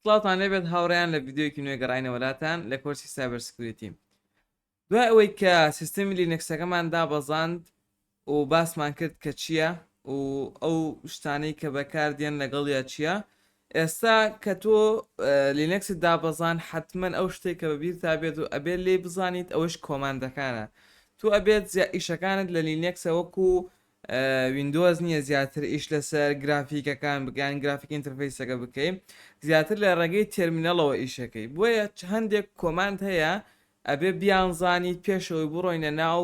سڵاتان لێبێت هاوڕێیان لە ڤیددیۆیەکی نوێ گەڕینە وەلاتان لە کۆرسی سایبەر سکیوریتی. دوای ئەوەی کە سیستەمی لینەکسەکەمان دابەزاند و باسمان کرد کە چییە و ئەو شتانەی کە بەکاردێن لەگەڵیا چییە، ئێستا کە تۆ لینەکست دابەزان حتمما ئەو شتێک کە بەبیر تا بێت و ئەبێت لێ بزانیت ئەوەش کۆماندەکانە. تو ئەبێت ئیشەکانت لە لینەکسە وەکو ویندۆز نییە زیاتر ئیش لەسەر گرافیکەکان بگەیان گرافیک ئینتەرفەیسەکە بکەین، زیاتر لە ڕێگەی تێرمینەڵەوە ئیشەکەی. بۆیە هەندێک کۆماند هەیە ئەبێ بیانزانیت پێشەوەی بڕۆینە ناو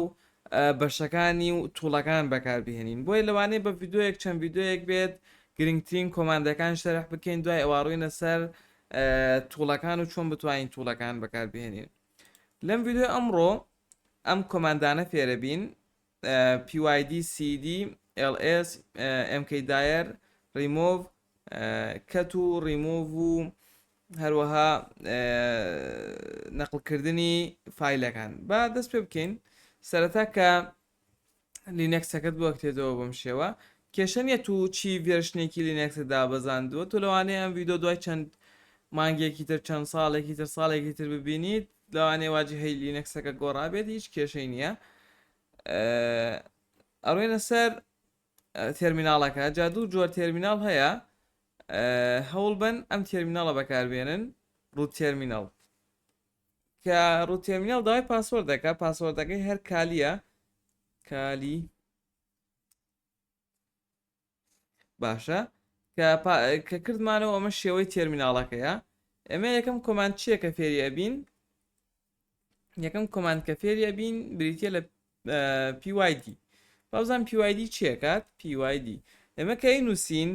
بەشەکانی و تووڵەکان بەکاربهێنین. بۆی لەوانەیە بە ڤیددیۆیەک چەند ڤیددیۆیەک بێت گرنگترین کۆماندەکان شەرح بکەین، دوای ئەوڕووینە سەر تووڵەکان و چۆن بتوانین تووڵەکان بەکاربهێنین. لەم ڤیددیۆ ئەمڕۆ ئەم کۆماندانە فێرە بین: pyd cd ls mkdir remove کەت و ریمۆڤ و هەروەها نەقلکردنی فیلەکان. با دەست پێ بکەین سەرەتا کە لینەکسەکەت بوەکتێتەوە بەم شێوە. کێشە نیە تو چی ڤێرشنێکی لینەکسە دابەزاندووە، تو لەوانەیە ئەم ڤیددیۆ دوای چەند مانگێکی تر چەند ساڵێکی تر ساڵێکی تر ببینیت، لەوانەیە واجی هەی لینەکسەکە گۆڕابێت، هیچ کێشەی نییە. ئەڕوێنە سەر تێرمیناڵەکە. جا دوو جۆر تێرمیناڵ هەیە، هەوڵ بن ئەم تێرمیناڵە بەکاربێنن. ڕوت تێرمیناڵ کە ڕوت تێرمیناڵ داوای پاسوەردەکە، پاسوەردەکەی هەر کالیە، کالی باشە کە کردمانەوە ئەمە شێوەی تێرمیناڵەکەیە. ئێمە یەکەم کۆماند چییە کە فێریە بین؟ یەکەم کۆماند کە فێریە بین بریتە لە pyd. بازان pyd چیەکات؟ pyd ئێمە کە نووسین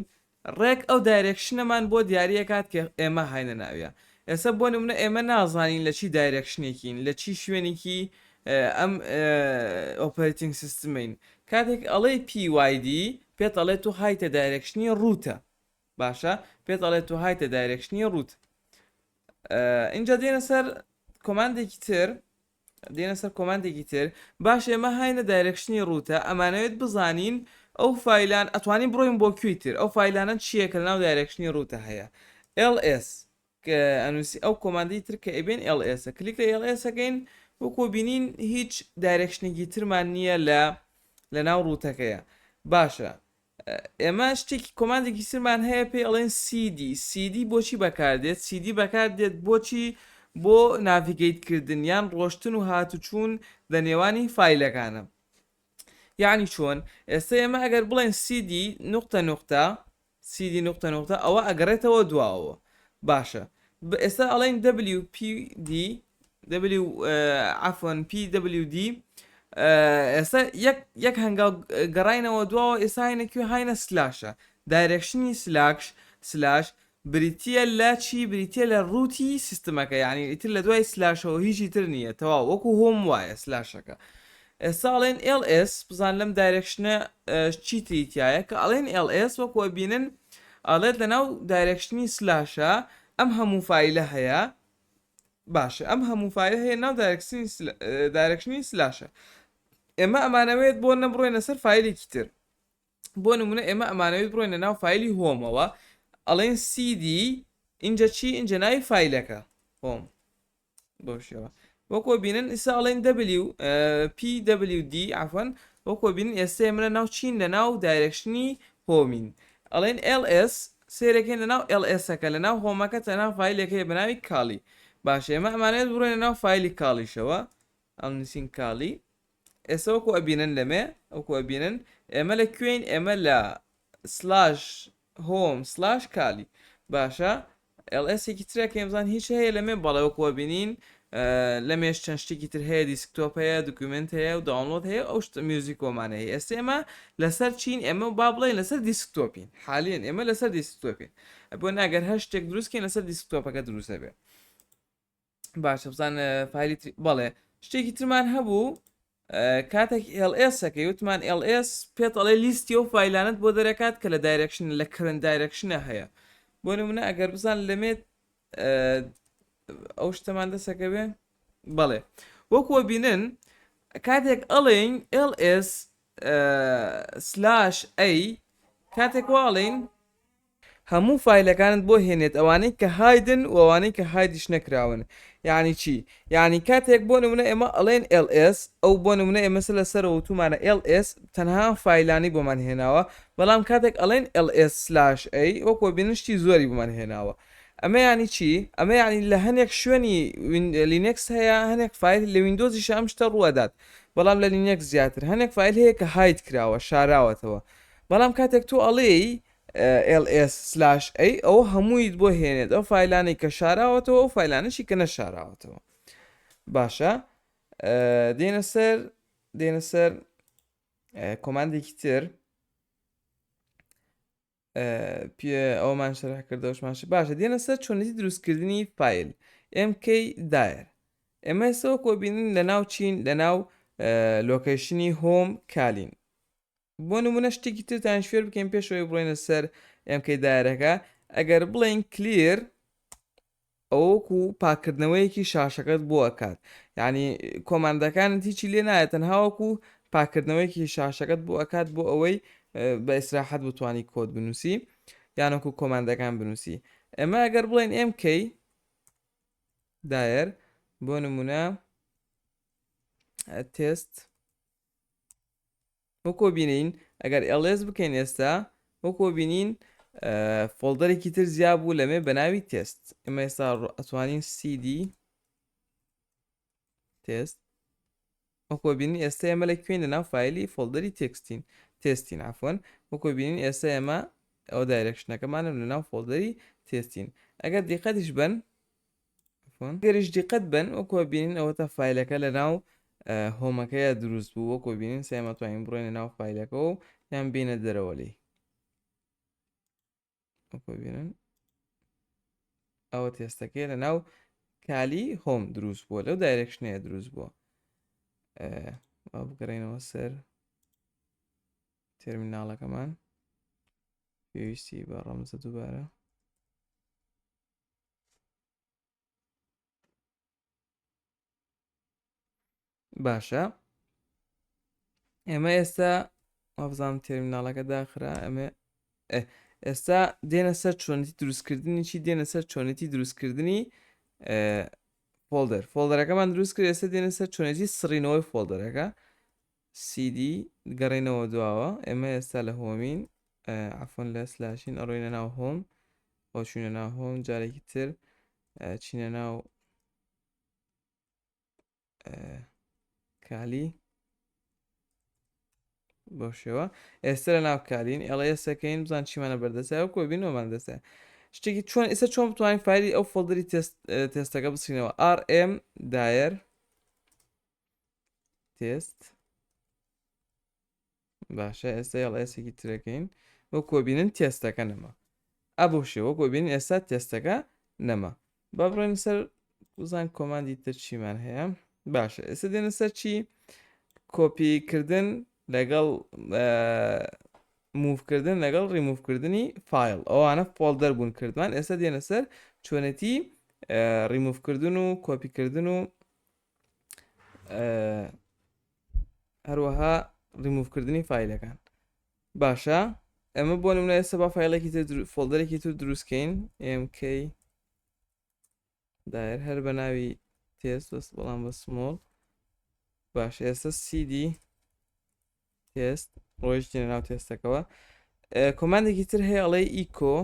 ڕێک ئەو دایرێکشنەمان بۆ دیارەکات کە ئێمە هاینە ناویە. ئێستا بۆ نمونە ئێمە نازانین لە چی دایرێکشنێکین، لە چی شوێنێکی ئەم ئۆپەرێتینگ سیستمین. کاتێک ئەڵێ pyd پێت ئەڵێت و هایتە دایرێکشنی ڕوتە، باشە پێت ئەڵێت و هایتە دایرێکشنی ڕوت. اینجا دێنە سەر کۆماندێکی تر، دێنە سەر کۆماندێکی تر. باش ئێمە هاینە دایرێکشنی ڕوتە، ئەمانەوێت بزانین ئەو فیلان ئەتوانین بڕۆین بۆ کوێتر ئەو فیلانە چییە کە لەناو دایرێکشنی ڕوتە هەیە. ls کە ئەنووسی ئەو کۆماندی تر کە ئەبێن ls کلیک لە ls ئەەکەین، وەکو بینین هیچ دایرێکشنێکی ترمان نییە لە ناو ڕوتەکەیە. باشە ئێمە شتێکی کۆماندێکی سرمان هەیە پێی ئەڵێن cd بۆچی بەکاردێت؟ cd بەکاردێت بۆچی؟ بۆ ناڤیگەیتکردن یان ڕۆشتن و هاتوچوون لە نێوانی فیلەکانە. یعنی چۆن؟ ئێستا ئێمە ئەگەر بڵێن cd نقطە نقطە cd نقطە نقطە ئەوە ئەگەڕێتەوە دواوە. باشە ئێستا ئەڵێن pwd ئێستا یەک هەنگاو گەڕینەوە دواوە. ئێستا هاینەکوێ هاینە سلاشە، دایرێکشنی سلاش بریتە لە چی؟ بریتە لە ڕووتی سیستمەکە، یعنی ئیتر لە دوای سلاشەوە هیچی تر نییە، تەواو وەکو هۆم وایە سلاشەکە. ئێستا ئەڵێن ls بزان لەم دایرێکشنە چی تریتایە کە ئەڵێن ls وەکو بینن ئەڵێت لەناو دایرێکشنی سلاشە ئەم هەموو فیلە هەیە. باشە ئەم هەموو فیلە هەیە ناو دایرێکشنی سلاشە. ئێمە ئەمانەوێت بۆ نەبڕۆینە سەر فیلێکی تر. بۆ نمونە ئێمە ئەمانەوێت بڕۆینە ناو فیلی هۆمەوە، ئەڵێن cd اینجا چی؟ اینجا ناوی فیلەکە هۆم. بۆ شێوە وەکو بینن ئێستا ئەڵێن pwd عفوان وەکو بینن ئێستا ئێمە لە ناو چین لە ناو دایرێکشنی هۆمین. ئەڵێن ls سێرەکەین لە ناو ls-ەکە لە ناو هۆمەکە تەنها فیلێکەیە بە ناوی کاڵی. باشە ئێمە ئەمانەوێت بڕۆینە ناو فیلی کاڵیشەوە، ئەڵنووسین کاڵی. ئێستا وەکو ئەبینن لەمێ وەکو ئەبینن ئێمە لە کوێین؟ ئێمە لە /home/ کالی. باشە ls-ێکی ترێک ئێمەزان هیچ هەیە لەمێ، بەڵێ وەکو بینین لەمێش چەند شتێکی تر هەیە، دیسکتۆپ هەیە، دوکومنت هەیە و داونلۆد هەیە، ئەو شتە میوزیکۆمان هەیە. ئێستا ئێمە لەسەر چین؟ ئێمە با بڵێن لەسەر دیسکتۆپین، حالیان ئێمە لەسەر دیسکتۆپین. بۆ ناگەر هەر شتێک دروستکەین لەسەر دیسکتۆپەکە دروستە بێ. باشە بزان فیلی بەڵێ شتێکی ترمان هەبوو کاتێک ls-ەکەی وتمان ls پێت ئەڵێ لیستی ئەو فیلانت بۆ دەرەکات کە لە دایرێکشن لە کرنت دایرێکشنە هەیە. بۆ نمونە ئەگەر بزان لەمێت ئەو شتەمان دەسەکە بێ، بەڵێ وەکو بینن کاتێک ئەڵێن ls/a کاتێک واڵین هەموو فایلەکانت بۆ هێنێت ئەوانەی کە هایدن و ئەوانەی کە هایدیش نەکراون. یعنی چی؟ یعنی کاتێک بۆ نمونە ئێمە ئەڵێن ls ئەو بۆ نمونە ئێمە لەسەر وتومانە ls تەنها فایلانی بۆمان هێناوە، بەڵام کاتێک ئەڵێن ls/a وەکو بینشتی زۆری بمان هێناوە. ئەمە ینی چی؟ ئەمە ینی لە هەنێک شوێنی لینکس هەیە هەنێک فایل لە وینندۆزیش ئەم شتە ڕوەدات، بەڵام لە لینکس زیاتر هەنێک فایل هەیە کە هاید کراوە شاراوەتەوە، بەڵام کاتێک تۆ ئەڵێی ls/a ئەوە هەموویت بۆ هێنێت ئەو فایلانی کە شاراوەتەوە ئەو فایلانشی کە نەشاراوەتەوە. باشە دێنە سەر کۆماندێکی تر ئەومان شەرح کردەوەشمانش باشە. دێنە سەر چۆنەتی دروستکردنی فایل mk دایر. ئێمە ئێستەوە کۆبینین لە ناو چین لە ناو لۆکیشنی هۆم کالین. بۆ نمونە شتێکی ترتان شوێر بکەین پێشەوەی بڕۆینە سەر mk دایرەکە. ئەگەر بڵین کلیر ئەوەکو پاکردنەوەیەکی شاشەکەت بۆ ئەکات، یعنی کۆماندەکانت هیچی لێ نایە تەنهاوەکو پاکردنەوەیەکی شاشەکەت بۆ ئەکات بۆ ئەوەی بە ئیسراحەت بتوانی کۆد بنووسی یانەکو کۆماندەکان بنووسی. ئەمە ئەگەر بڵێن mk دایر بۆ نمونە تست وەکۆ بینین ئەگەر ls بکەین ئێستا وەکۆ بینین فۆلدەرێکی تر زیاد بوو لەمێ بە ناوی تست. ئێمە ئێستا ئەتوانین cd تست وەکۆ بینین ئێستا ئێمە لەکوێن لە ناو فایلی فۆلدەری تستین عفۆن وەکۆ بینین ئێستا ئێمە ئەو دایرەکشنەکەمانم لە ناو فۆلدەری تستین. ئەگەر دیقەتیش بن گەریش دیقەت بن وەکۆ بینین ئەوەتە فایلەکە لە ناو هۆمەکەیە دروست بوو وەکۆ بینین سێمەتوانین بڕۆینە ناو فایلەکە و یان بینە دەرەوە لی وەکۆ بینن ئەوە تێستەکەی لە ناو کالی هۆم دروست بووە لەو دایرەکشنەیە دروست بووە. بگەڕێنەوە سەر تێرمیناڵەکەمان پێویستی بە ڕەمزە دووبارە باشە. ئێمە ئێستا وابزانم تێرمیناڵەکە داخرا ئەمە ئێستا دێنە سەر چۆنەتی دروستکردنی چی دێنە سەر چۆنەتی دروستکردنی فۆلدەرەکەمان دروست کرد. ئێستا دێنە سەر چۆنەتی سڕینەوەی فۆلدەرەکە cd گەڕێنەوە دواوە. ئێمە ئێستا لە هۆمین عفۆن لە سلاشین ئەڕۆینە ناو هۆم خۆچوونە ناو هۆم جارێکی تر چینە ناو کالی بۆ شێوە. ئێستا لە ناو کالین ئێسەکەین بزان چیمانە بەردەسای وەکۆ بینەوەمان دەسە شتێکی چۆن ئێستا چۆن بتوانین فایلی ئەو فۆلدەری تێستەکە بچینەوە rm دایر تست. باشە ئێستا ئێسێکی ترەکەین وەکۆ بینن تێستەکە نەما ئەبوو شێوە وەکۆ بینین ئێستا تێستەکە نەما. با بڕۆین سەر بزان کۆماندی تر چیمان هەیە. باشە ئێستا دێنە سەر چی کۆپیکردن لەگەڵ موڤکردن لەگەڵ ڕیموڤکردنی فایل ئەوانە فۆلدەر بوون کردوان. ئێستا دێنە سەر چۆنەتی ڕیموڤکردن و کۆپیکردن و هەروەها ڕیموڤکردنی فایلەکان. باشە ئەمە بۆ نمونە ئێستا با فایلێکی تر فۆلدەرێکی تر دروستکەین mk دایر هەر بە ناوی تست بەڵام بە سمۆڵ. باشە ئێستا cd تست ڕۆیشتینە ناو تێستەکەەوە. کۆماندێکی تر هەیە ئەڵێ ئیکۆ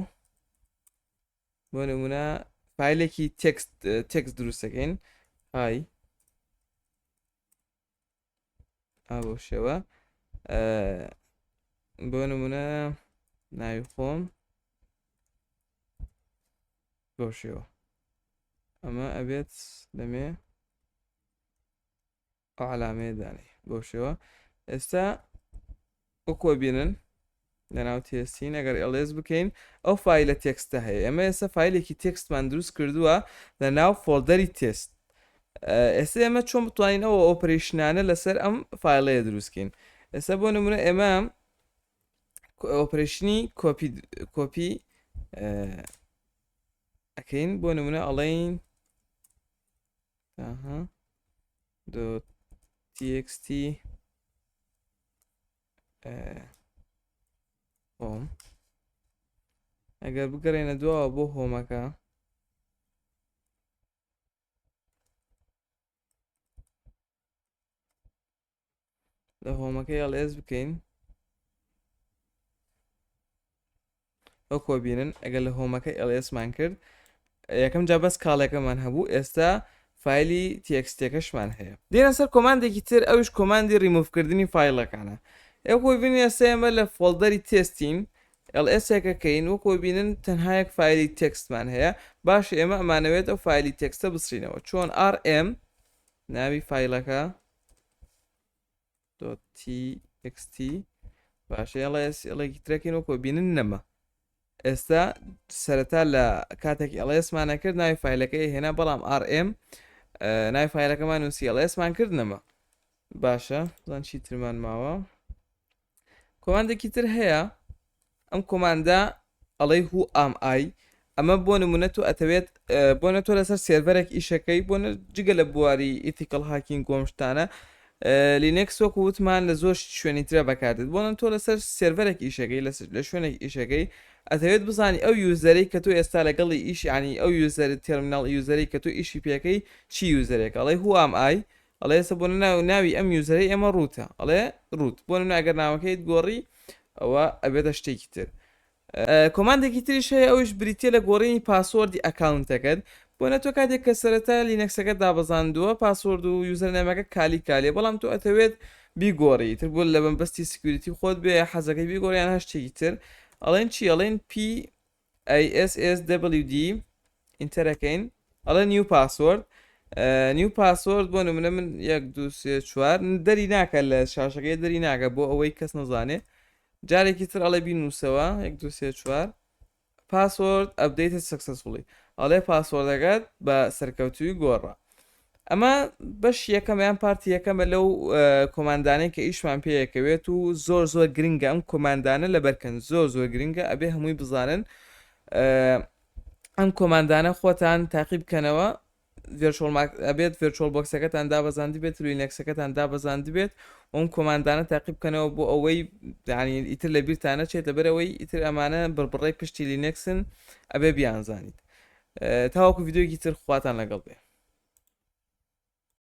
بۆ نمونە فایلێکی تێکست دروستەکەین های بۆ شێوە بۆ نمونە ناوی خۆم بۆ شێوە ئەمە ئەبێت لەمێ ئەو علامەیە دانێ بۆ شێوە. ئێستا وەکۆ بینن لەناو تێستین ئەگەر ls بکەین ئەو فایلە تێکستە هەیە. ئێمە ئێستا فایلێکی تێکستمان دروست کردووە لە ناو فۆلدەری تست. ئێستا ئێمە چۆن بتوانین ئەوە ئۆپەرێشنانە لەسەر ئەم فایلەیە دروستکەین. ئێستا بۆ نمونە ئێمە ئۆپەرێشنی کۆپی ئەکەین بۆ نمونە ئەڵێین txt home ئەگەر بگەڕێنە دووەوە بۆ هۆمەکە لە هۆمەکەی ls بکەین وەکو بینن ئەگەر لە هۆمەکەی ls مان کرد یەکەم جا بەس کاڵێکەمان هەبوو ئێستا فایلی تێکستێکەشمان هەیە دێنە سەر کۆماندێکی تر ئەوش کۆماندی ریموڤکردنی فایلەکانە ئێوە بینی ئێستا ئێمە لە فۆڵدەری تێستین ls ەکەین وەکو بینن تەنها یەک فایلی تێکستمان هەیە باش ئێمە ئەمانەوێت ئەو فایلی تێکستە بسرینەوە چۆن rm ناوی فایلەکە .txt باشە ڵێکی ترەکەین وەکو بینن نەما ئێستا سەرەتا لە کاتێکی ڵسمانە کرد ناوی فایلەکەی هێنا بەڵام rm ناوی فایلەکەمان نووسی ڵسمان کردنەما باشە زان چی ترمان ماوە کۆماندێکی تر هەیە ئەم کۆماندا ئەڵێ هو ئام ئای ئەمە بۆ نمونە تو ئەتەوێت بۆنە تۆ لەسەر سێرڤەرێک ئیشەکەی بۆ جگە لە بواری ئیتیکڵ هاکین گۆمشتانە لینکس وەکو وتمان لە زۆر شوێنی ترە بەکاردێت بۆنە تۆ لەسەر سێرڤەرێک ئیشەکەی لە شوێنێک ئیشەکەی ئەتەوێت بزانی ئەو یوزەرەی کە تۆ ئێستا لەگەڵی ئیش ینی ئەو یوزەر تێرمیناڵ یوزەرەی کە تۆ ئیشی پێەکەی چی یوزەرێک ئەڵێ هو ئام ئای ئەڵێ ئێستا بۆ ناوی ئەم یوزەرەی ئێمە ڕوتە ئەڵێ ڕوت بۆ ئەگەر ناوەکەیت گۆڕی ئەوە ئەبێتە شتێکی تر کۆماندێکی تریش هەیە ئەوش بریتە لە گۆڕینی پاسوەردی ئەکاونتەکەت بۆنە تۆ کاتێک کە سەرەتا لینەکسەکە دابەزاندووە پاسوەرد و یوزەرنامەکە کالیە بەڵام تۆ ئەتەوێت بیگۆڕی تر بۆ لە بەمبەستی سکیوریتی خۆت بێ حەزەکەی بیگۆڕیان هەشتێکی تر ئەڵێن چی ئەڵێن PISSWD ئینتەرەکەین ئەڵێ نیو پاسوەرد نیو پاسوەرد بۆ نمونە من 1 2 3 4 دەری ناکات لە شاشەکەی دەری ناکە بۆ ئەوەی کەس نەزانێ جارێکی تر ئەڵێ بینووسەوە 1 2 3 4 پاسوەرد ئەپدەیتە سەکسەسفولی ئەڵێ پاسوەردەکەت بە سەرکەوتووی گۆڕە ئەمە بەش یەکەمیان پارتی یەکەمە لەو کۆماندانەی کە ئیشمان پێیەکەوێت و زۆر گرنگە ئەم کۆماندانە لەبەرکەن زۆر گرنگە ئەبێ هەمووی بزانن ئەم کۆماندانە خۆتان تاقی بکەنەوە ئەبێت ڤێرچۆڵ بۆکسەکەتان دابەزاندی بێت لینەکسەکەتان دابەزاندی بێت ئەم کۆماندانە تاقی بکەنەوە بۆ ئەوەی ئیتر لە بیرتانە چێتە بەرەوەی ئیتر ئەمانە بڕبڕی پشتی لینەکسن ئەبێ بیانزانیت تاوەکو ڤیددیۆکی تر خواتان لەگەڵ بێ